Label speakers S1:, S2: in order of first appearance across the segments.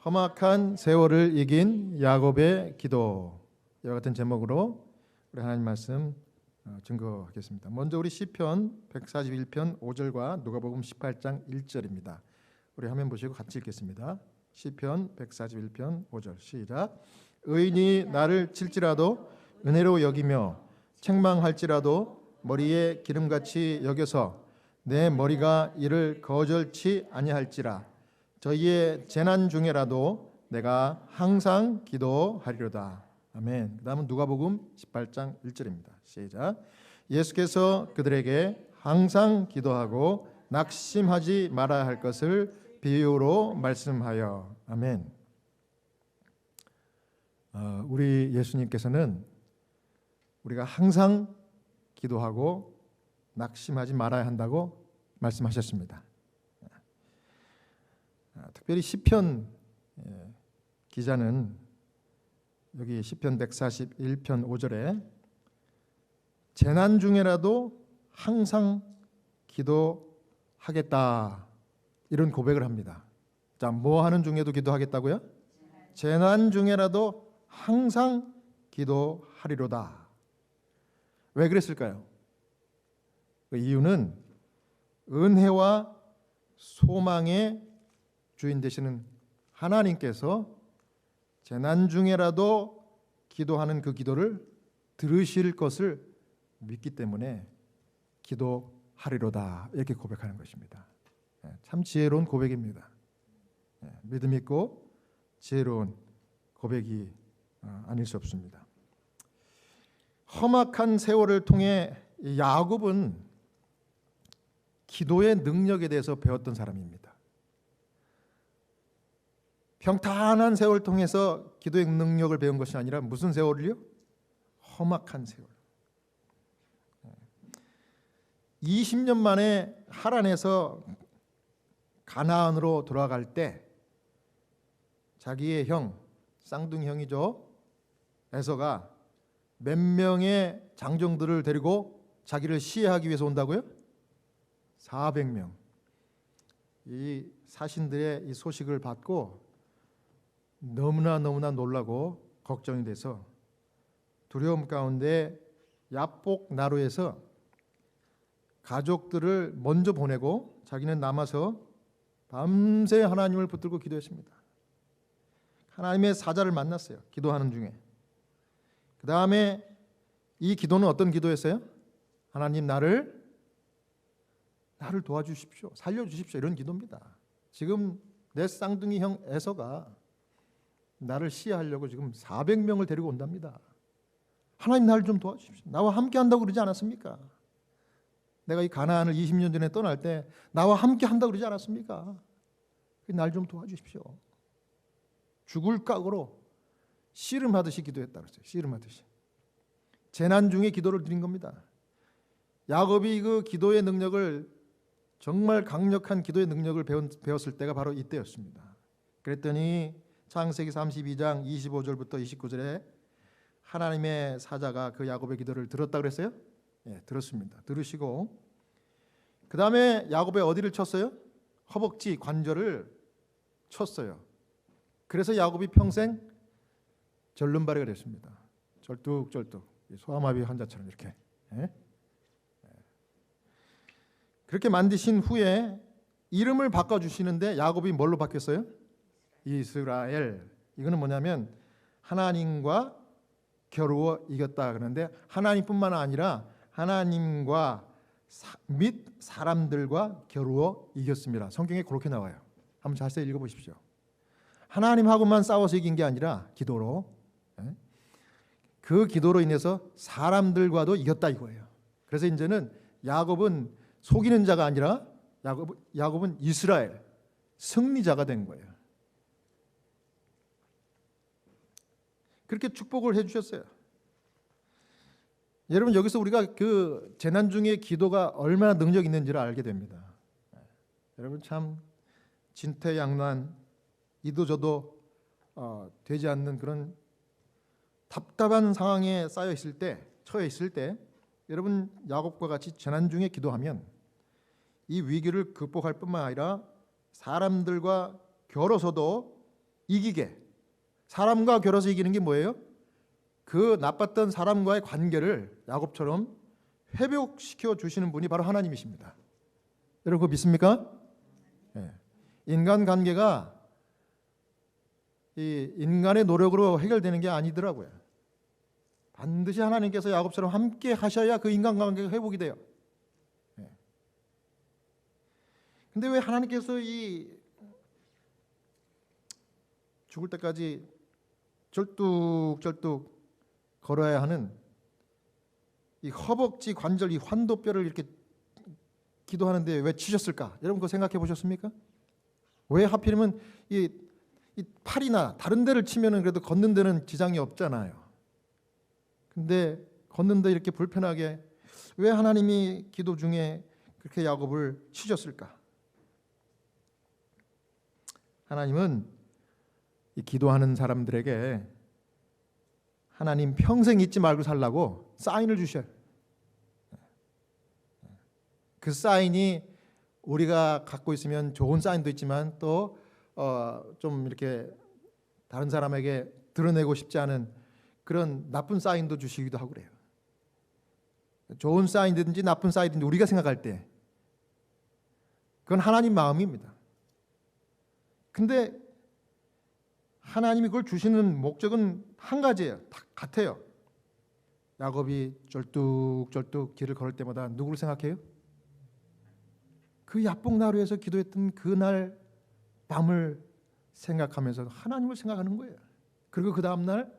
S1: 험악한 세월을 이긴 야곱의 기도. 이와 같은 제목으로 우리 하나님 말씀 증거하겠습니다. 먼저 우리 시편 141편 5절과 누가복음 18장 1절입니다. 우리 화면 보시고 같이 읽겠습니다. 시편 141편 5절 시작. 의인이 나를 칠지라도 은혜로 여기며 책망할지라도 머리에 기름같이 여겨서 내 머리가 이를 거절치 아니할지라. 저희의 재난 중에라도 내가 항상 기도하리로다. 아멘. 그 다음은 누가복음 18장 1절입니다. 시작. 예수께서 그들에게 항상 기도하고 낙심하지 말아야 할 것을 비유로 말씀하여. 아멘. 우리 예수님께서는 우리가 항상 기도하고 낙심하지 말아야 한다고 말씀하셨습니다. 특별히 시편 기자는 여기 시편 141편 5절에 재난 중에라도 항상 기도하겠다 이런 고백을 합니다. 자, 뭐 하는 중에도 기도하겠다고요? 재난 중에라도 항상 기도하리로다. 왜 그랬을까요? 그 이유는 은혜와 소망의 주인 되시는 하나님께서 재난 중에라도 기도하는 그 기도를 들으실 것을 믿기 때문에 기도하리로다 이렇게 고백하는 것입니다. 참 지혜로운 고백입니다. 믿음 있고 지혜로운 고백이 아닐 수 없습니다. 험악한 세월을 통해 야곱은 기도의 능력에 대해서 배웠던 사람입니다. 평탄한 세월을 통해서 기도의 능력을 배운 것이 아니라 무슨 세월을요? 험악한 세월. 20년 만에 하란에서 가나안으로 돌아갈 때 자기의 형, 쌍둥이 형이죠, 에서가 몇 명의 장정들을 데리고 자기를 시해하기 위해서 온다고요? 400명. 이 사신들의 이 소식을 받고 너무나 놀라고 걱정이 돼서 두려움 가운데 야복 나루에서 가족들을 먼저 보내고 자기는 남아서 밤새 하나님을 붙들고 기도했습니다. 하나님의 사자를 만났어요. 기도하는 중에. 그 다음에 이 기도는 어떤 기도였어요? 하나님 나를 도와주십시오. 살려주십시오. 이런 기도입니다. 지금 내 쌍둥이 형 에서가 나를 시해하려고 지금 400명을 데리고 온답니다. 하나님 나를 좀 도와주십시오. 나와 함께 한다고 그러지 않았습니까? 내가 이 가나안을 20년 전에 떠날 때 나와 함께 한다고 그러지 않았습니까? 날 좀 도와주십시오. 죽을 각오로 씨름하듯이 기도했다 그랬어요. 씨름하듯이. 재난 중에 기도를 드린 겁니다. 야곱이 그 기도의 능력을, 정말 강력한 기도의 능력을 배웠을 때가 바로 이때였습니다. 그랬더니 창세기 32장 25절부터 29절에 하나님의 사자가 그 야곱의 기도를 들었다 그랬어요? 예, 들었습니다. 들으시고 그 다음에 야곱의 어디를 쳤어요? 허벅지 관절을 쳤어요. 그래서 야곱이 평생 절름발이가 됐습니다. 절뚝절뚝 소아마비 환자처럼 이렇게. 예? 그렇게 만드신 후에 이름을 바꿔주시는데 야곱이 뭘로 바뀌었어요? 이스라엘. 이거는 뭐냐면 하나님과 겨루어 이겼다 그러는데 하나님뿐만 아니라 하나님과 및 사람들과 겨루어 이겼습니다. 성경에 그렇게 나와요. 한번 자세히 읽어보십시오. 하나님하고만 싸워서 이긴 게 아니라 기도로, 그 기도로 인해서 사람들과도 이겼다 이거예요. 그래서 이제는 야곱은 속이는 자가 아니라 야곱은 이스라엘, 승리자가 된 거예요. 그렇게 축복을 해주셨어요. 여러분, 여기서 우리가 그 재난 중에 기도가 얼마나 능력 있는지를 알게 됩니다. 여러분, 참 진퇴양난, 이도저도 되지 않는 그런 답답한 상황에 처해 있을 때 여러분, 야곱과 같이 재난 중에 기도하면 이 위기를 극복할 뿐만 아니라 사람들과 겨뤄서도 이기게, 사람과 겨뤄서 이기는 게 뭐예요? 그 나빴던 사람과의 관계를 야곱처럼 회복시켜 주시는 분이 바로 하나님이십니다. 여러분 그거 믿습니까? 네. 인간 관계가 이 인간의 노력으로 해결되는 게 아니더라고요. 반드시 하나님께서 야곱처럼 함께 하셔야 그 인간관계가 회복이 돼요. 근데 왜 하나님께서 이 죽을 때까지 절뚝절뚝 걸어야 하는 이 허벅지 관절, 이 환도뼈를 이렇게 기도하는데 왜 치셨을까? 여러분 그거 생각해 보셨습니까? 왜 하필이면 이 팔이나 다른 데를 치면은 그래도 걷는 데는 지장이 없잖아요. 근데 걷는데 이렇게 불편하게 왜 하나님이 기도 중에 그렇게 야곱을 치셨을까? 하나님은 이 기도하는 사람들에게 하나님 평생 잊지 말고 살라고 사인을 주셔요. 그 사인이 우리가 갖고 있으면 좋은 사인도 있지만 또 좀 이렇게 다른 사람에게 드러내고 싶지 않은 그런 나쁜 사인도 주시기도 하고 그래요. 좋은 사인이든지 나쁜 사인이든지 우리가 생각할 때 그건 하나님 마음입니다. 근데 하나님이 그걸 주시는 목적은 한 가지예요. 다 같아요. 야곱이 쩔뚝쩔뚝 길을 걸을 때마다 누구를 생각해요? 그 야복나루에서 기도했던 그날 밤을 생각하면서 하나님을 생각하는 거예요. 그리고 그 다음날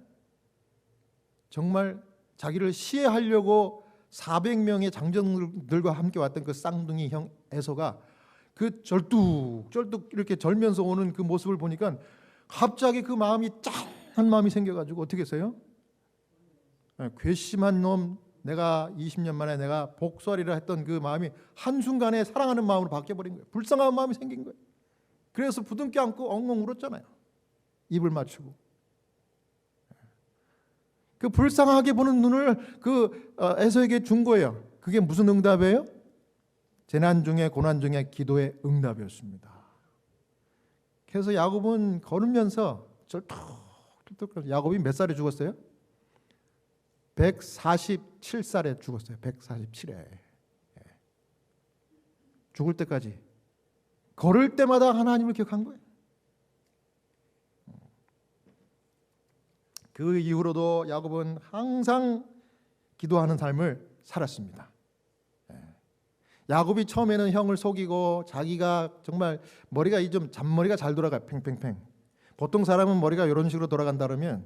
S1: 정말 자기를 시해하려고 400명의 장정들과 함께 왔던 그 쌍둥이 형 에서가 그 절뚝절뚝 이렇게 절면서 오는 그 모습을 보니까 갑자기 그 마음이 짠한 마음이 생겨가지고 어떻게 했어요? 괘씸한 놈, 내가 20년 만에 내가 복수하리라 했던 그 마음이 한순간에 사랑하는 마음으로 바뀌어버린 거예요. 불쌍한 마음이 생긴 거예요. 그래서 부둥켜 안고 엉엉 울었잖아요. 입을 맞추고. 그 불쌍하게 보는 눈을 그 에서에게 준 거예요. 그게 무슨 응답이에요? 재난 중에 고난 중에 기도의 응답이었습니다. 그래서 야곱은 걸으면서 절뚝절뚝, 야곱이 몇 살에 죽었어요? 147살에 죽었어요. 147에. 죽을 때까지 걸을 때마다 하나님을 기억한 거예요. 그 이후로도 야곱은 항상 기도하는 삶을 살았습니다. 야곱이 처음에는 형을 속이고 자기가 정말 머리가 좀 잔머리가 잘 돌아가요. 팽팽팽. 보통 사람은 머리가 이런 식으로 돌아간다 그러면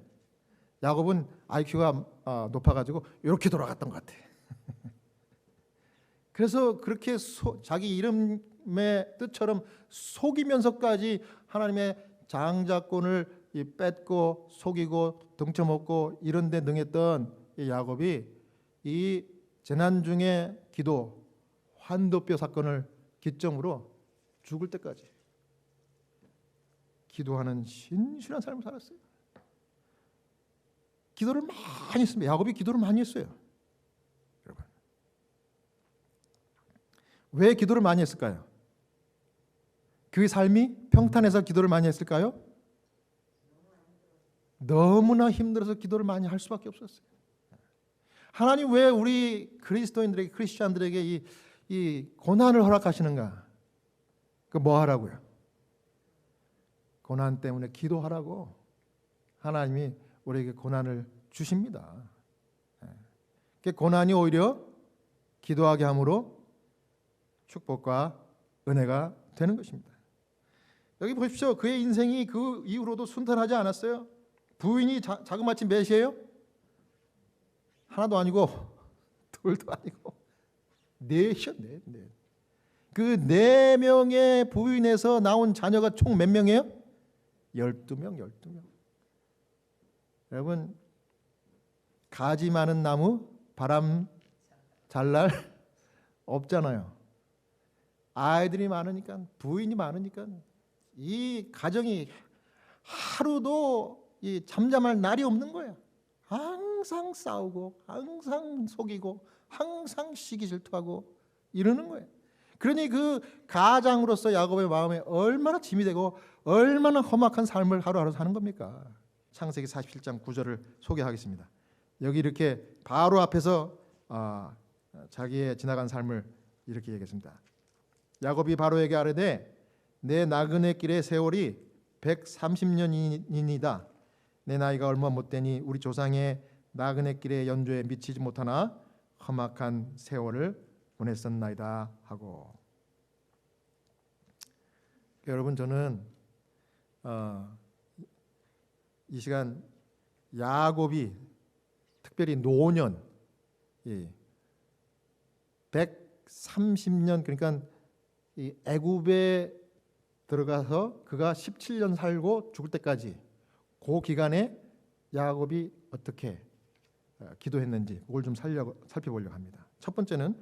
S1: 야곱은 IQ가 높아가지고 이렇게 돌아갔던 것 같아. 그래서 그렇게 자기 이름의 뜻처럼 속이면서까지 하나님의 장자권을 뺏고 속이고 등쳐먹고 이런 데 능했던 이 야곱이 이 재난 중에 기도 환도뼈 사건을 기점으로 죽을 때까지 기도하는 신실한 삶을 살았어요. 기도를 많이 했습니다. 야곱이 기도를 많이 했어요. 여러분, 왜 기도를 많이 했을까요? 그 삶이 평탄해서 기도를 많이 했을까요? 너무나 힘들어서 기도를 많이 할 수밖에 없었어요. 하나님 왜 우리 그리스도인들에게, 크리스천들에게 이 고난을 허락하시는가? 그 뭐 하라고요? 고난 때문에 기도하라고 하나님이 우리에게 고난을 주십니다. 그 고난이 오히려 기도하게 함으로 축복과 은혜가 되는 것입니다. 여기 보십시오. 그의 인생이 그 이후로도 순탄하지 않았어요. 부인이 자그마치 몇이에요? 하나도 아니고 둘도 아니고 넷이요. 넷. 그 4명의 부인에서 나온 자녀가 총 몇 명이에요? 12명. 여러분, 가지 많은 나무 바람 잘 날 없잖아요. 아이들이 많으니까, 부인이 많으니까 이 가정이 하루도 잠잠할 날이 없는 거예요. 항상 싸우고 항상 속이고 항상 시기 질투하고 이러는 거예요. 그러니 그 가장으로서 야곱의 마음에 얼마나 짐이 되고 얼마나 험악한 삶을 하루하루 사는 겁니까? 창세기 47장 9절을 소개하겠습니다. 여기 이렇게 바로 앞에서 자기의 지나간 삶을 이렇게 얘기했습니다. 야곱이 바로에게 아뢰되 내 나그네 길의 세월이 130년이니이다. 내 나이가 얼마 못되니 우리 조상의 나그네 길의 연조에 미치지 못하나 험악한 세월을 보냈었나이다 하고. 여러분, 저는 이 시간 야곱이 특별히 노년 130년, 그러니까 이 애굽에 들어가서 그가 17년 살고 죽을 때까지 그 기간에 야곱이 어떻게 기도했는지 그걸 좀 살펴보려고 합니다. 첫 번째는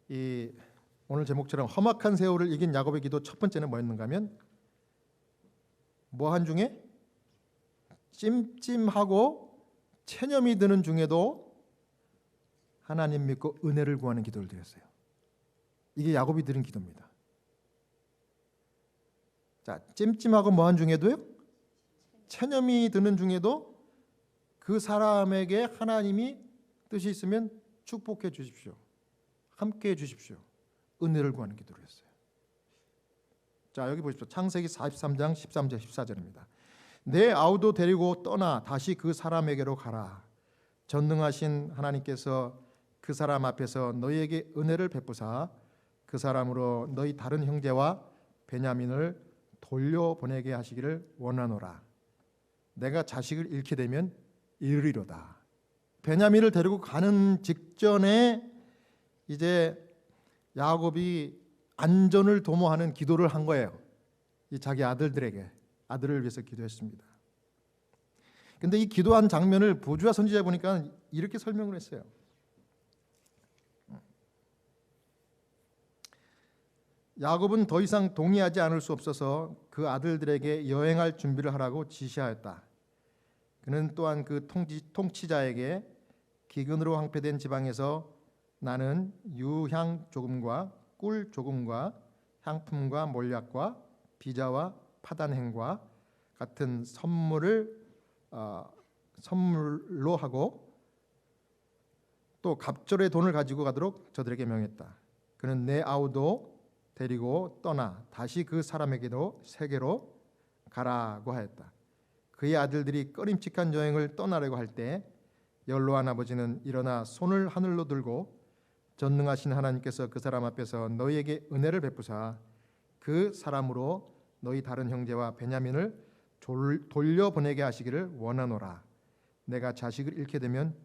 S1: 이 오늘 제목처럼 험악한 세월을 이긴 야곱의 기도 첫 번째는 뭐였는가 하면 뭐한 중에 찜찜하고 체념이 드는 중에도 하나님 믿고 은혜를 구하는 기도를 드렸어요. 이게 야곱이 드린 기도입니다. 자, 찜찜하고 뭐한 중에도요, 체념이 드는 중에도 그 사람에게 하나님이 뜻이 있으면 축복해 주십시오, 함께 해 주십시오, 은혜를 구하는 기도를 했어요. 자, 여기 보십시오. 창세기 43장 13절 14절입니다. 내 아우도 데리고 떠나 다시 그 사람에게로 가라. 전능하신 하나님께서 그 사람 앞에서 너희에게 은혜를 베푸사 그 사람으로 너희 다른 형제와 베냐민을 돌려보내게 하시기를 원하노라. 내가 자식을 잃게 되면 이르리로다. 베냐민을 데리고 가는 직전에 이제 야곱이 안전을 도모하는 기도를 한 거예요. 이 자기 아들들에게, 아들을 위해서 기도했습니다. 근데 이 기도한 장면을 보주와 선지자에 보니까 이렇게 설명을 했어요. 야곱은 더 이상 동의하지 않을 수 없어서 그 아들들에게 여행할 준비를 하라고 지시하였다. 그는 또한 그 통치자에게 기근으로 황폐된 지방에서 나는 유향 조금과 꿀 조금과 향품과 몰약과 비자와 파단행과 같은 선물로 하고 또 갑절의 돈을 가지고 가도록 저들에게 명했다. 그는 내 아우도 데리고 떠나 다시 그 사람에게도 세계로 가라고 하였다. 그의 아들들이 꺼림칙한 여행을 떠나려고 할 때 연로한 아버지는 일어나 손을 하늘로 들고 전능하신 하나님께서 그 사람 앞에서 너희에게 은혜를 베푸사 그 사람으로 너희 다른 형제와 베냐민을 돌려보내게 하시기를 원하노라. 내가 자식을 잃게 되면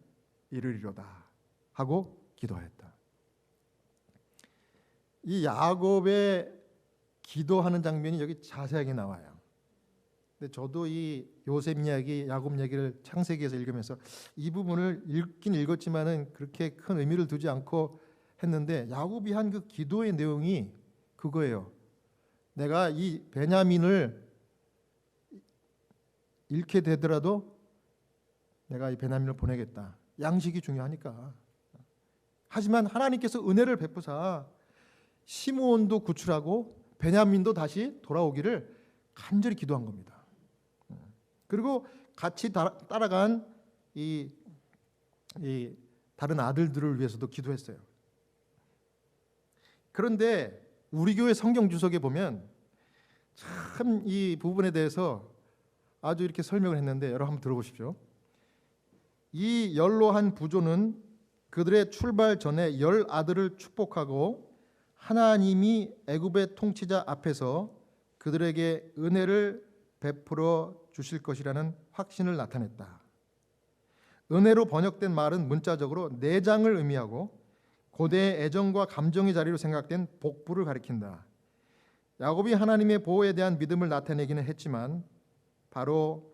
S1: 이르리로다 하고 기도하였다. 이 야곱의 기도하는 장면이 여기 자세하게 나와요. 근데 저도 이 요셉 이야기, 야곱 얘기를 창세기에서 읽으면서 이 부분을 읽긴 읽었지만은 그렇게 큰 의미를 두지 않고 했는데 야곱이 한 그 기도의 내용이 그거예요. 내가 이 베냐민을 잃게 되더라도 내가 이 베냐민을 보내겠다. 양식이 중요하니까. 하지만 하나님께서 은혜를 베푸사 시므온도 구출하고 베냐민도 다시 돌아오기를 간절히 기도한 겁니다. 그리고 같이 따라간 이 다른 아들들을 위해서도 기도했어요. 그런데 우리 교회 성경 주석에 보면 참 이 부분에 대해서 아주 이렇게 설명을 했는데 여러분 한번 들어보십시오. 이 연로한 부조는 그들의 출발 전에 10 아들을 축복하고 하나님이 애굽의 통치자 앞에서 그들에게 은혜를 베풀어 주실 것이라는 확신을 나타냈다. 은혜로 번역된 말은 문자적으로 내장을 의미하고 고대의 애정과 감정의 자리로 생각된 복부를 가리킨다. 야곱이 하나님의 보호에 대한 믿음을 나타내기는 했지만 바로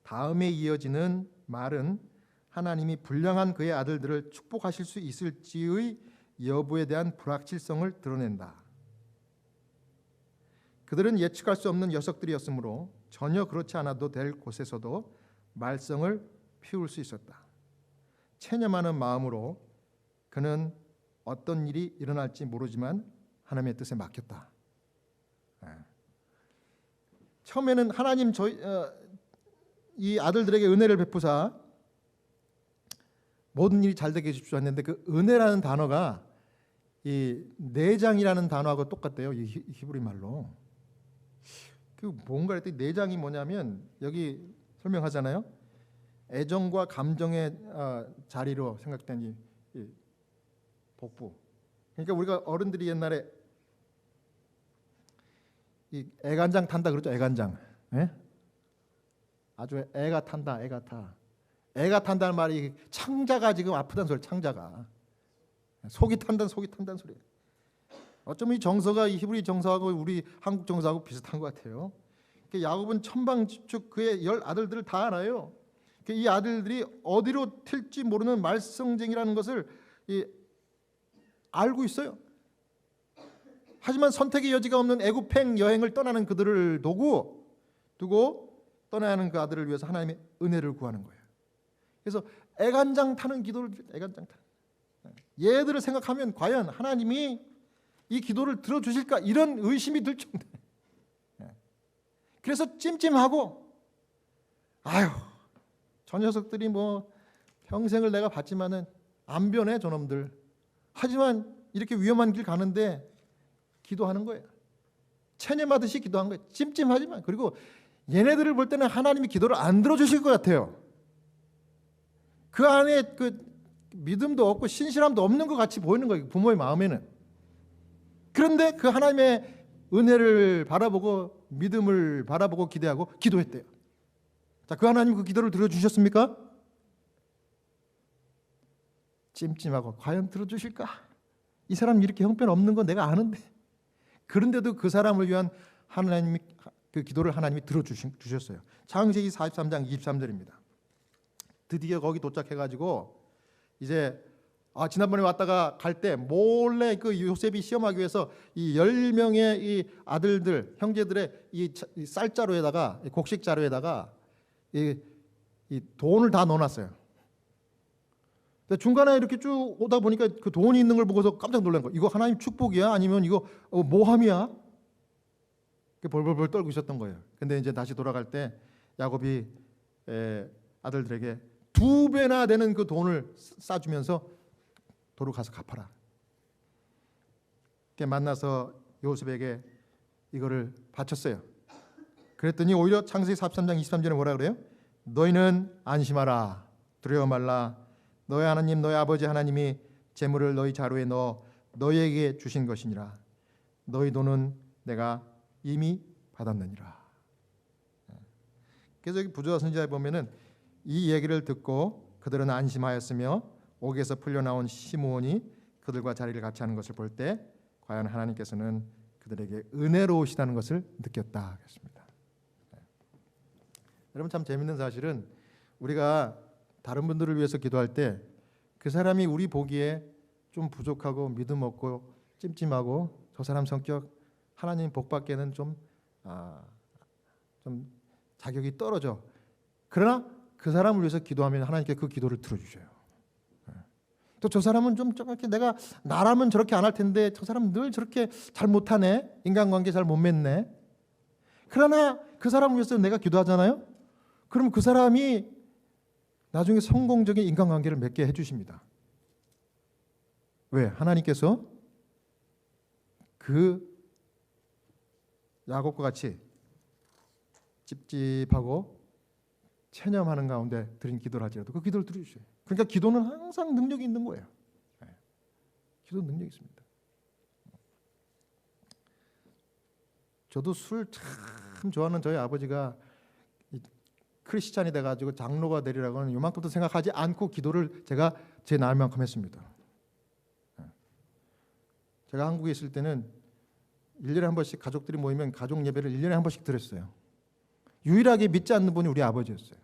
S1: 다음에 이어지는 말은 하나님이 불량한 그의 아들들을 축복하실 수 있을지의 여부에 대한 불확실성을 드러낸다. 그들은 예측할 수 없는 녀석들이었으므로 전혀 그렇지 않아도 될 곳에서도 말썽을 피울 수 있었다. 체념하는 마음으로 그는 어떤 일이 일어날지 모르지만 하나님의 뜻에 맡겼다. 처음에는 하나님 이 아들들에게 은혜를 베푸사 모든 일이 잘 되게 해주십시오 했는데 그 은혜라는 단어가 이 내장이라는 단어하고 똑같대요. 이 히브리 말로. 그 뭔가 했더니 내장이 뭐냐면 여기 설명하잖아요. 애정과 감정의 자리로 생각된 이 복부. 그러니까 우리가 어른들이 옛날에 이 애간장 탄다 그러죠. 애간장. 예? 아주 애가 탄다. 애가 타. 애가 탄다는 말이 창자가 지금 아프다는 소리. 창자가 속이 탄다는 소리. 어쩌면 이 정서가 이 히브리 정서하고 우리 한국 정서하고 비슷한 것 같아요. 야곱은 천방지축 그의 10 아들들을 다 알아요. 이 아들들이 어디로 튈지 모르는 말썽쟁이라는 것을 알고 있어요. 하지만 선택의 여지가 없는 애굽행 여행을 떠나는 그들을 두고 떠나야 하는 그 아들을 위해서 하나님의 은혜를 구하는 거예요. 그래서 애간장 타는 기도를 애간장 타는. 얘들을 생각하면 과연 하나님이 이 기도를 들어주실까 이런 의심이 들 정도. 그래서 찜찜하고 아유 저 녀석들이 뭐 평생을 내가 봤지만은 안 변해 저놈들. 하지만 이렇게 위험한 길 가는데 기도하는 거예요. 체념하듯이 기도한 거예요. 찜찜하지만. 그리고 얘네들을 볼 때는 하나님이 기도를 안 들어주실 것 같아요. 그 안에 그 믿음도 없고 신실함도 없는 것 같이 보이는 거예요. 부모의 마음에는. 그런데 그 하나님의 은혜를 바라보고 믿음을 바라보고 기대하고 기도했대요. 자, 그 하나님 그 기도를 들어주셨습니까? 찜찜하고 과연 들어주실까? 이 사람 이렇게 형편없는 건 내가 아는데. 그런데도 그 사람을 위한 하나님이 그 기도를 하나님이 들어주셨어요. 창세기 43장 23절입니다. 드디어 거기 도착해가지고 이제 지난번에 왔다가 갈 때 몰래 그 요셉이 시험하기 위해서 이 10명의 이 아들들 형제들의 이 쌀자루에다가 곡식자루에다가 이 돈을 다 넣어놨어요. 중간에 이렇게 쭉 오다 보니까 그 돈이 있는 걸 보고서 깜짝 놀란 거예요. 이거 하나님 축복이야? 아니면 이거 모함이야? 벌벌벌 떨고 있었던 거예요. 근데 이제 다시 돌아갈 때 야곱이 아들들에게 2배나 되는 그 돈을 싸주면서 도로 가서 갚아라. 만나서 요셉에게 이거를 바쳤어요. 그랬더니 오히려 창세기 43장 23절에 뭐라 그래요? 너희는 안심하라. 두려워 말라. 너희 하나님 너희 아버지 하나님이 재물을 너희 자루에 넣어 너희에게 주신 것이니라. 너희 돈은 내가 이미 받았느니라. 그래서 여기 부조와 선지자에 보면은 이 얘기를 듣고 그들은 안심하였으며 옥에서 풀려나온 시므온이 그들과 자리를 같이 하는 것을 볼 때 과연 하나님께서는 그들에게 은혜로우시다는 것을 느꼈다 했습니다. 여러분 참 재밌는 사실은 우리가 다른 분들을 위해서 기도할 때 그 사람이 우리 보기에 좀 부족하고 믿음 없고 찜찜하고 저 사람 성격 하나님 복 받기에는 좀 자격이 떨어져. 그러나 그 사람을 위해서 기도하면 하나님께 그 기도를 들어주셔요. 또 저 사람은 좀 이렇게 내가 나라면 저렇게 안 할 텐데 저 사람 늘 저렇게 잘 못하네. 인간관계 잘 못 맺네. 그러나 그 사람을 위해서 내가 기도하잖아요. 그럼 그 사람이 나중에 성공적인 인간관계를 맺게 해주십니다. 왜? 하나님께서 그 야곱과 같이 찝찝하고 체념하는 가운데 드린 기도를 할지라도 그 기도를 들어주셔요. 그러니까 기도는 항상 능력이 있는 거예요. 기도는 능력이 있습니다. 저도 술 참 좋아하는 저희 아버지가 크리스찬이 돼가지고 장로가 되리라고는 요만큼도 생각하지 않고 기도를 제가 제 나이만큼 했습니다. 제가 한국에 있을 때는 1년에 한 번씩 가족들이 모이면 가족 예배를 1년에 한 번씩 드렸어요. 유일하게 믿지 않는 분이 우리 아버지였어요.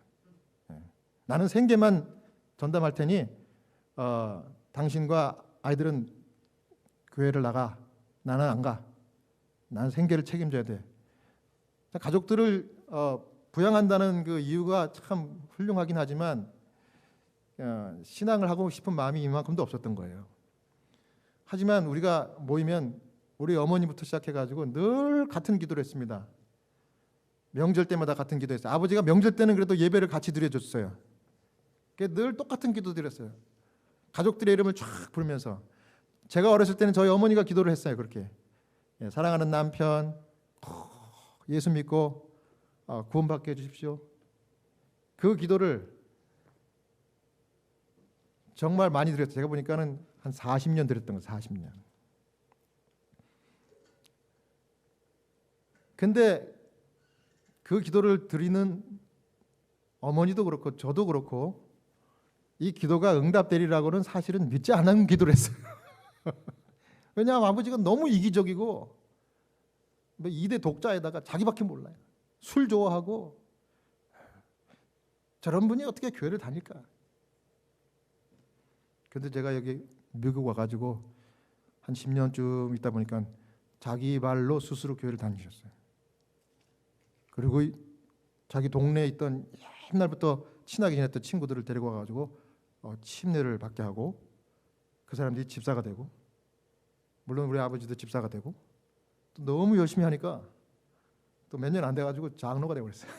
S1: 나는 생계만 전담할 테니 당신과 아이들은 교회를 나가. 나는 안 가. 나는 생계를 책임져야 돼. 가족들을 부양한다는 그 이유가 참 훌륭하긴 하지만 신앙을 하고 싶은 마음이 이만큼도 없었던 거예요. 하지만 우리가 모이면 우리 어머니부터 시작해가지고 늘 같은 기도를 했습니다. 명절 때마다 같은 기도했어요. 아버지가 명절 때는 그래도 예배를 같이 드려줬어요. 늘 똑같은 기도 드렸어요. 가족들의 이름을 쫙 부르면서. 제가 어렸을 때는 저희 어머니가 기도를 했어요. 그렇게 사랑하는 남편 예수 믿고 구원받게 해주십시오. 그 기도를 정말 많이 드렸어요. 제가 보니까는 한 40년 드렸던 거예요. 40년. 근데 그 기도를 드리는 어머니도 그렇고 저도 그렇고 이 기도가 응답되리라고는 사실은 믿지 않은 기도를 했어요. 왜냐하면 아버지가 너무 이기적이고 2대 독자에다가 자기밖에 몰라요. 술 좋아하고 저런 분이 어떻게 교회를 다닐까? 근데 제가 여기 미국 와가지고 한 10년쯤 있다 보니까 자기 발로 스스로 교회를 다니셨어요. 그리고 자기 동네에 있던 옛날부터 친하게 지냈던 친구들을 데리고 와가지고 침례를 받게 하고 그 사람들이 집사가 되고, 물론 우리 아버지도 집사가 되고, 또 너무 열심히 하니까 또 몇 년 안 돼가지고 장로가 되어버렸어요.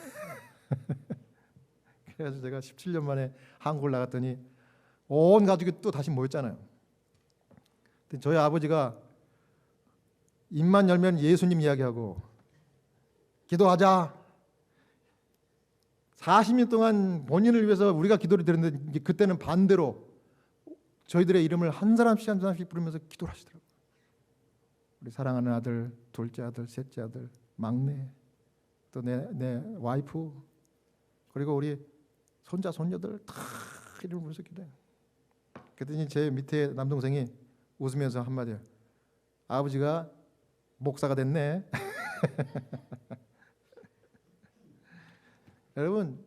S1: 그래서 제가 17년 만에 한국을 나갔더니 온 가족이 또 다시 모였잖아요. 근데 저희 아버지가 입만 열면 예수님 이야기하고 기도하자. 40년 동안 본인을 위해서 우리가 기도를 드렸는데 그때는 반대로 저희들의 이름을 한 사람씩 한 사람씩 부르면서 기도를 하시더라고요. 우리 사랑하는 아들, 둘째 아들, 셋째 아들, 막내, 또 내 와이프, 그리고 우리 손자 손녀들 다 이름을 부르면서 기도해요. 그랬더니 제 밑에 남동생이 웃으면서 한마디, 아버지가 목사가 됐네. 여러분,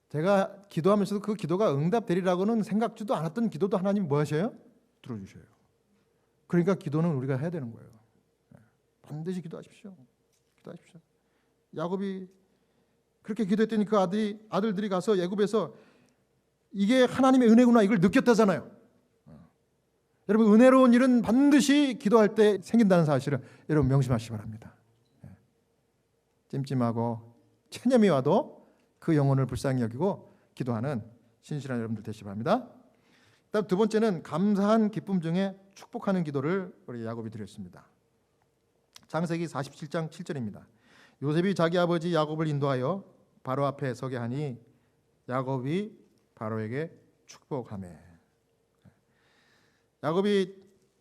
S1: 제가 기도하면서도 그 기도가 응답되리라고는 생각지도 않았던 기도도 하나님 뭐 하셔요? 들어주셔요. 그러니까 기도는 우리가 해야 되는 거예요. 반드시 기도하십시오. 기도하십시오. 야곱이 그렇게 기도했더니 그 아들들이 가서 애굽에서 이게 하나님의 은혜구나 이걸 느꼈다잖아요. 여러분, 은혜로운 일은 반드시 기도할 때 생긴다는 사실을 여러분 명심하시기 바랍니다. 찜찜하고 체념이 와도 그 영혼을 불쌍히 여기고 기도하는 신실한 여러분들 되시기 바랍니다. 다음 두 번째는 감사한 기쁨 중에 축복하는 기도를 우리 야곱이 드렸습니다. 창세기 47장 7절입니다. 요셉이 자기 아버지 야곱을 인도하여 바로 앞에 서게 하니 야곱이 바로에게 축복하매. 야곱이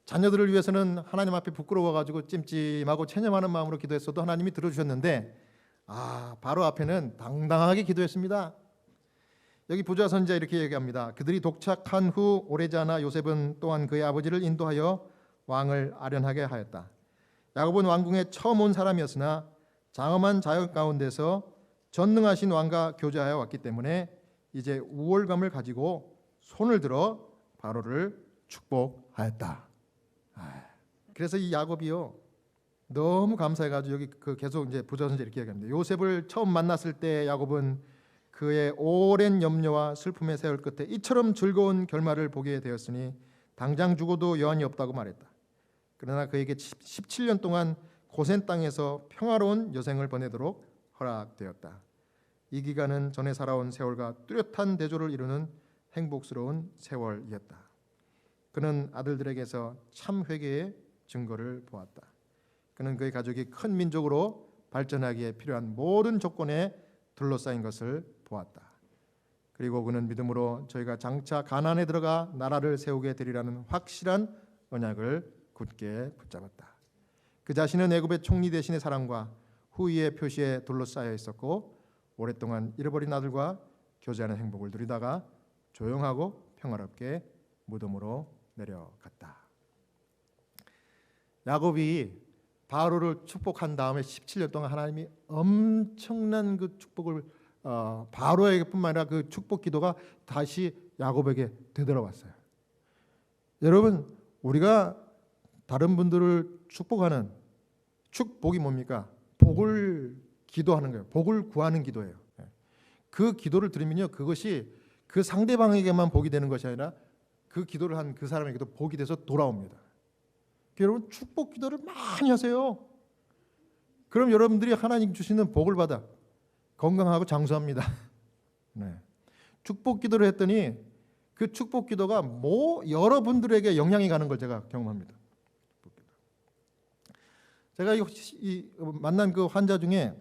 S1: 자녀들을 위해서는 하나님 앞에 부끄러워가지고 찜찜하고 체념하는 마음으로 기도했어도 하나님이 들어주셨는데 바로 앞에는 당당하게 기도했습니다. 여기 부자 선지자 이렇게 얘기합니다. 그들이 독착한 후 오래지 않아 요셉은 또한 그의 아버지를 인도하여 왕을 아련하게 하였다. 야곱은 왕궁에 처음 온 사람이었으나 장엄한 자연 가운데서 전능하신 왕과 교제하여 왔기 때문에 이제 우월감을 가지고 손을 들어 바로를 축복하였다. 그래서 이 야곱이요 너무 감사해가지고 여기 계속 이제 부자 선지자 이렇게 얘기합니다. 요셉을 처음 만났을 때 야곱은 그의 오랜 염려와 슬픔의 세월 끝에 이처럼 즐거운 결말을 보게 되었으니 당장 죽어도 여한이 없다고 말했다. 그러나 그에게 17년 동안 고센 땅에서 평화로운 여생을 보내도록 허락되었다. 이 기간은 전에 살아온 세월과 뚜렷한 대조를 이루는 행복스러운 세월이었다. 그는 아들들에게서 참 회개의 증거를 보았다. 그는 그의 가족이 큰 민족으로 발전하기에 필요한 모든 조건에 둘러싸인 것을 보았다. 그리고 그는 믿음으로 저희가 장차 가나안에 들어가 나라를 세우게 되리라는 확실한 언약을 굳게 붙잡았다. 그 자신은 애굽의 총리 대신의 사랑과 후의의 표시에 둘러싸여 있었고 오랫동안 잃어버린 아들과 교제하는 행복을 누리다가 조용하고 평화롭게 무덤으로 내려갔다. 야곱이 바로를 축복한 다음에 17년 동안 하나님이 엄청난 그 축복을 바로에게뿐만 아니라 그 축복 기도가 다시 야곱에게 되돌아왔어요. 여러분, 우리가 다른 분들을 축복하는 축복이 뭡니까? 복을 기도하는 거예요. 복을 구하는 기도예요. 그 기도를 들으면요, 그것이 그 상대방에게만 복이 되는 것이 아니라 그 기도를 한 그 사람에게도 복이 돼서 돌아옵니다. 여러분 축복 기도를 많이 하세요. 그럼 여러분들이 하나님 주시는 복을 받아 건강하고 장수합니다. 네. 축복 기도를 했더니 그 축복 기도가 여러분들에게 영향이 가는 걸 제가 경험합니다. 제가 만난 그 환자 중에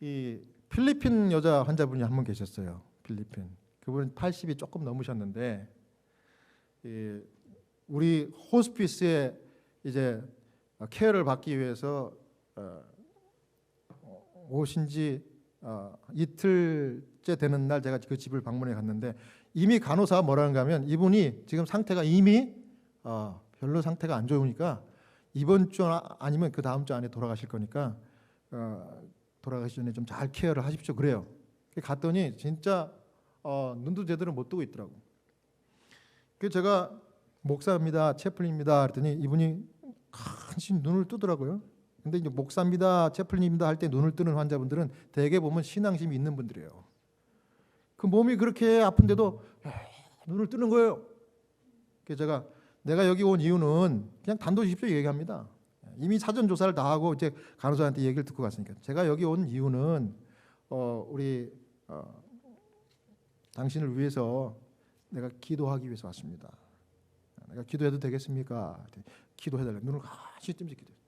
S1: 이 필리핀 여자 환자분이 한 분 계셨어요. 필리핀. 그분은 80이 조금 넘으셨는데 우리 호스피스에 이제 케어를 받기 위해서 오신 지 이틀째 되는 날 제가 그 집을 방문해 갔는데 이미 간호사가 뭐라는가 하면 이분이 지금 상태가 이미 별로 상태가 안 좋으니까 이번 주 아니면 그 다음 주 안에 돌아가실 거니까 돌아가시기 전에 좀 잘 케어를 하십시오. 그래요. 갔더니 진짜 눈도 제대로 못 뜨고 있더라고. 그래서 제가 목사입니다, 채플린입니다 그랬더니 이분이 간신히 눈을 뜨더라고요. 근데 이제 목사입니다, 채플린입니다 할 때 눈을 뜨는 환자분들은 대개 보면 신앙심이 있는 분들이에요. 그 몸이 그렇게 아픈데도 눈을 뜨는 거예요. 그래서 내가 여기 온 이유는 그냥 단도직입적으로 얘기합니다. 이미 사전 조사를 다 하고 이제 간호사한테 얘기를 듣고 갔으니까 제가 여기 온 이유는 우리 당신을 위해서 내가 기도하기 위해서 왔습니다. 내가 기도해도 되겠습니까? 기도해달라. 눈을 같이 뜸씩 기도해요.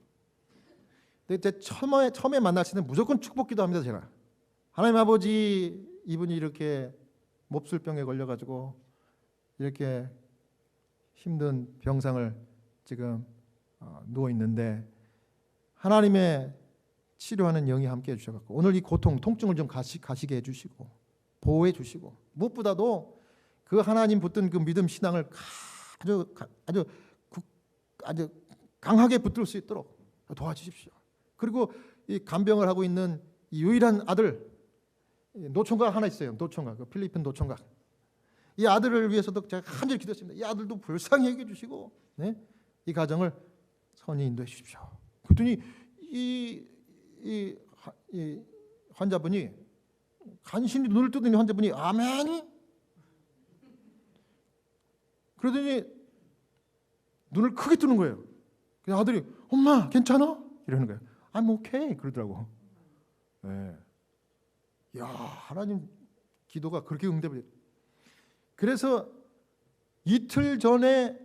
S1: 근데 처음에 만났을 때는 무조건 축복 기도합니다. 제가 하나님 아버지 이분이 이렇게 몹쓸병에 걸려가지고 이렇게 힘든 병상을 지금 누워 있는데 하나님의 치료하는 영이 함께 해주셔갖고 오늘 이 고통, 통증을 좀 가시게 해주시고 보호해 주시고 무엇보다도 그 하나님 붙든 그 믿음 신앙을 아주 강하게 붙들 수 있도록 도와주십시오. 그리고 이 간병을 하고 있는 이 유일한 아들 노총각 하나 있어요. 노총각, 그 필리핀 노총각. 이 아들을 위해서도 제가 간절히 기도했습니다. 이 아들도 불쌍히 여겨 주시고, 네? 이 가정을 선히 인도해 주십시오. 그랬더니 이 환자분이 간신히 눈을 뜨더니 환자분이 아멘. 그러더니 눈을 크게 뜨는 거예요. 그래서 아들이 엄마 괜찮아? 이러는 거예요. I'm okay 그러더라고. 네. 야 하나님 기도가 그렇게 응답이 돼요. 그래서 이틀 전에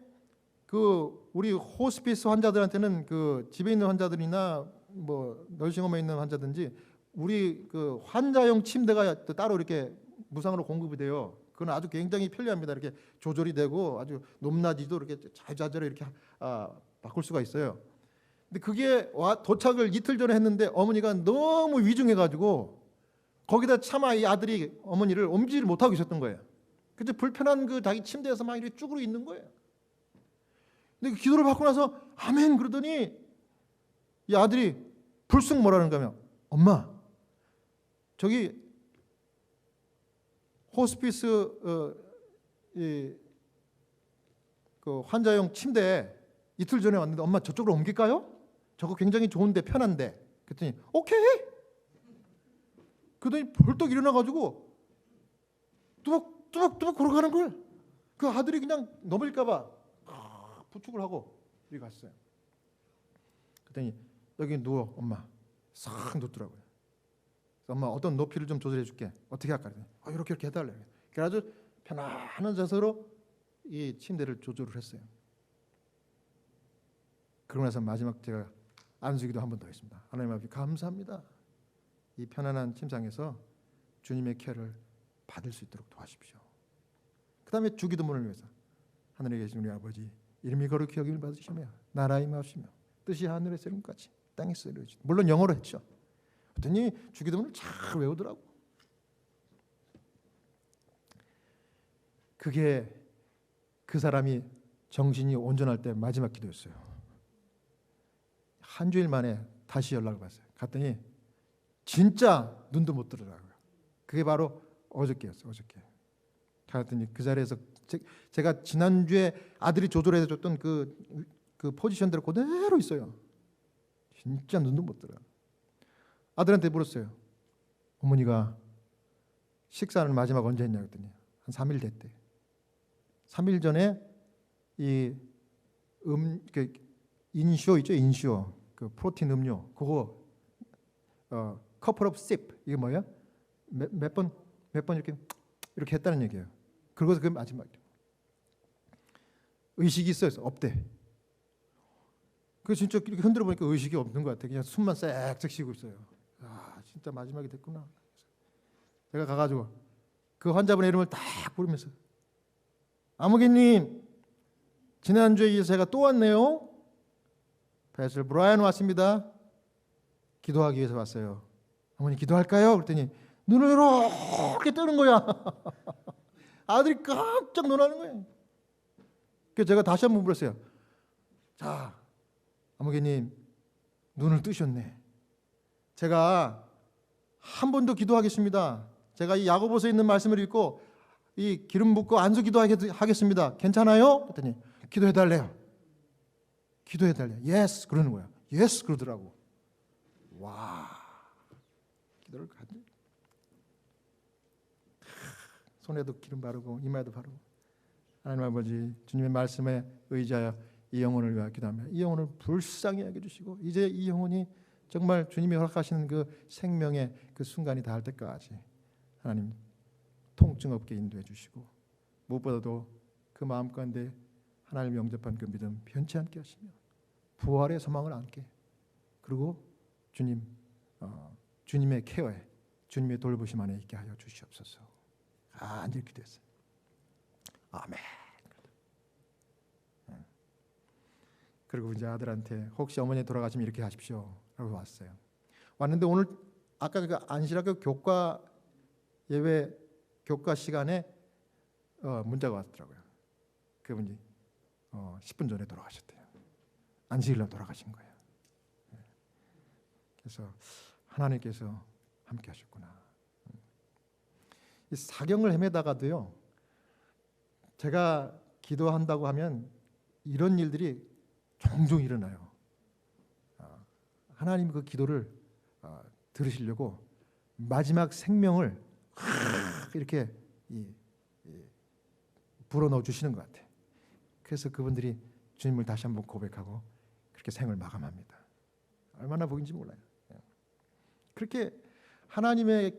S1: 그 우리 호스피스 환자들한테는 그 집에 있는 환자들이나 뭐 널싱홈에 있는 환자든지 우리 그 환자용 침대가 따로 이렇게 무상으로 공급이 돼요. 그건 아주 굉장히 편리합니다. 이렇게 조절이 되고 아주 높낮이도 이렇게 자주자주 이렇게 바꿀 수가 있어요. 근데 그게 도착을 이틀 전에 했는데 어머니가 너무 위중해가지고 거기다 차마 이 아들이 어머니를 옮기지를 못하고 있었던 거예요. 그래서 불편한 그 자기 침대에서 막 이렇게 쭈그려 있는 거예요. 근데 그 기도를 받고 나서 아멘 그러더니 이 아들이 불쑥 뭐라는 거면 엄마 저기 호스피스 그 환자용 침대 이틀 전에 왔는데 엄마 저쪽으로 옮길까요? 저거 굉장히 좋은데 편한데. 그랬더니 오케이. 그러더니 벌떡 일어나가지고 뚜벅뚜벅 걸어가는 걸. 그 아들이 그냥 넘어질까봐 부축을 하고 이리 갔어요. 그랬더니 여기 누워 엄마. 싹 눕더라고요. 엄마 어떤 높이를 좀 조절해 줄게. 어떻게 할까? 이렇게 해달래. 그래가지고 편안한 자세로 이 침대를 조절을 했어요. 그러고 나서 마지막 제가 안수기도 한 번 더 했습니다. 하나님 아버지 감사합니다. 이 편안한 침상에서 주님의 케어를 받을 수 있도록 도와주십시오. 그 다음에 주기도문을 위해서 하늘에 계신 우리 아버지 이름이 거룩히 여김을 받으시며 나라의 임하시며 뜻이 하늘에서 이룬같이 땅에서 이루어지고 물론 영어로 했죠. 그랬더니 주기도문을 잘 외우더라고. 그게 그 사람이 정신이 온전할 때 마지막 기도였어요. 한 주일 만에 다시 연락을 받았어요. 갔더니 진짜 눈도 못 뜨더라고요. 그게 바로 어저께였어요. 어저께. 갔더니 그 자리에서 제가 지난주에 아들이 조절해 줬던 그 포지션대로 그대로 있어요. 진짜 눈도 못 뜨더라고요. 아들한테 물었어요. 어머니가 식사는 마지막 언제 했냐 그랬더니 한 3일 됐대. 3일 전에 이 그 인슈어 있죠, 인슈어. 그 프로틴 음료. 그거 couple of sip 이게 뭐예요? 몇 번 이렇게 했다는 얘기예요. 그러고서 그 마지막 의식이 있어요? 없대. 그 진짜 이렇게 흔들어 보니까 의식이 없는 것 같아. 그냥 숨만 싹싹 쉬고 있어요. 아, 진짜 마지막이 됐구나. 제가 가가지고 그 환자분의 이름을 딱 부르면서 아무개님, 지난주에 이어서 제가 또 왔네요. 배슬 브라이언 왔습니다. 기도하기 위해서 왔어요. 어머니 기도할까요? 그랬더니 눈을 이렇게 뜨는 거야. 아들이 깜짝 놀라는 거예요. 그래서 제가 다시 한번 물었어요. 자, 아무개님 눈을 뜨셨네. 제가 한 번 더 기도하겠습니다. 제가 이 야고보서에 있는 말씀을 읽고 이 기름 붓고 안수 기도하겠습니다. 괜찮아요? 그랬더니 기도해달래요. 기도해달래. 예스 그러는 거야. 예스 그러더라고. 와, 기도를 가지. 손에도 기름 바르고 이마에도 바르고. 하나님 아버지, 주님의 말씀에 의지하여 이 영혼을 위하여 기도합니다. 이 영혼을 불쌍히 여겨주시고 이제 이 영혼이 정말 주님이 허락하시는 그 생명의 그 순간이 닿을 때까지 하나님 통증 없게 인도해 주시고 무엇보다도 그 마음 가운데 하나님을 영접한 그 믿음 변치 않게 하시며 부활의 소망을 안게, 그리고 주님의 케어에 주님의 돌보심 안에 있게 하여 주시옵소서. 간절히 기도했어요. 아멘. 그리고 이제 아들한테 혹시 어머니 돌아가시면 이렇게 하십시오 라고 왔어요. 왔는데 오늘 아까 그 안실학교 교과 예외 교과 시간에 문자가 왔더라고요. 그분이 10분 전에 돌아가셨대요. 안식일날 돌아가신 거예요. 그래서 하나님께서 함께 하셨구나. 이 사경을 헤매다가도요, 제가 기도한다고 하면 이런 일들이 종종 일어나요. 하나님 그 기도를 들으시려고 마지막 생명을 이렇게 불어넣어 주시는 것 같아요. 그래서 그분들이 주님을 다시 한번 고백하고 그렇게 생을 마감합니다. 얼마나 복인지 몰라요. 그렇게 하나님의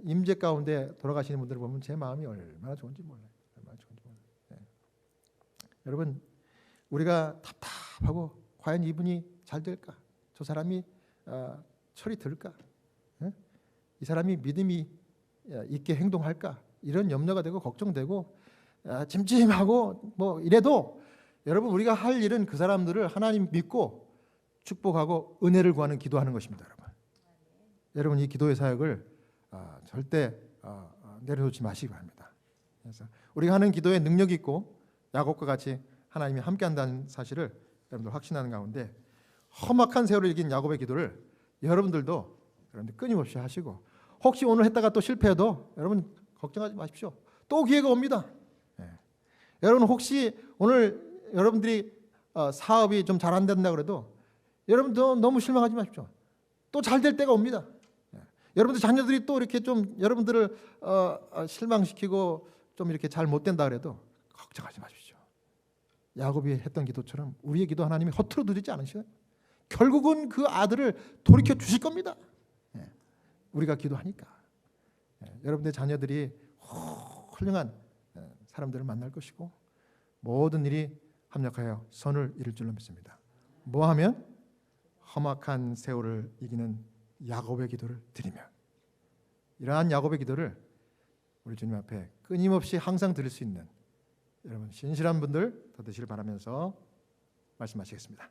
S1: 임재 가운데 돌아가시는 분들을 보면 제 마음이 얼마나 좋은지 몰라요. 얼마나 좋은지 몰라요. 여러분, 우리가 답답하고 과연 이분이 잘 될까? 저 사람이 철이 들까? 이 사람이 믿음이 있게 행동할까? 이런 염려가 되고 걱정되고 찜찜하고 뭐 이래도 여러분, 우리가 할 일은 그 사람들을 하나님 믿고 축복하고 은혜를 구하는 기도하는 것입니다. 여러분, 이 기도의 사역을 절대 내려놓지 마시기 바랍니다. 그래서 우리가 하는 기도에 능력이 있고 야곱과 같이 하나님이 함께한다는 사실을 여러분들 확신하는 가운데 험악한 세월을 이긴 야곱의 기도를 여러분들도 끊임없이 하시고, 혹시 오늘 했다가 또 실패해도 여러분 걱정하지 마십시오. 또 기회가 옵니다. 여러분, 혹시 오늘 여러분들이 사업이 좀 잘 안 된다 그래도 여러분도 너무 실망하지 마십시오. 또 잘 될 때가 옵니다. 여러분들 자녀들이 또 이렇게 좀 여러분들을 실망시키고 좀 이렇게 잘 못 된다 그래도 걱정하지 마십시오. 야곱이 했던 기도처럼 우리의 기도 하나님이 허투루 드리지 않으셔요. 결국은 그 아들을 돌이켜 주실 겁니다. 우리가 기도하니까. 여러분의 자녀들이 훌륭한 사람들을 만날 것이고 모든 일이 합력하여 선을 이룰 줄로 믿습니다. 뭐하면? 험악한 세월을 이기는 야곱의 기도를 드리면. 이러한 야곱의 기도를 우리 주님 앞에 끊임없이 항상 드릴 수 있는 여러분 신실한 분들 더 되시길 바라면서 말씀하시겠습니다.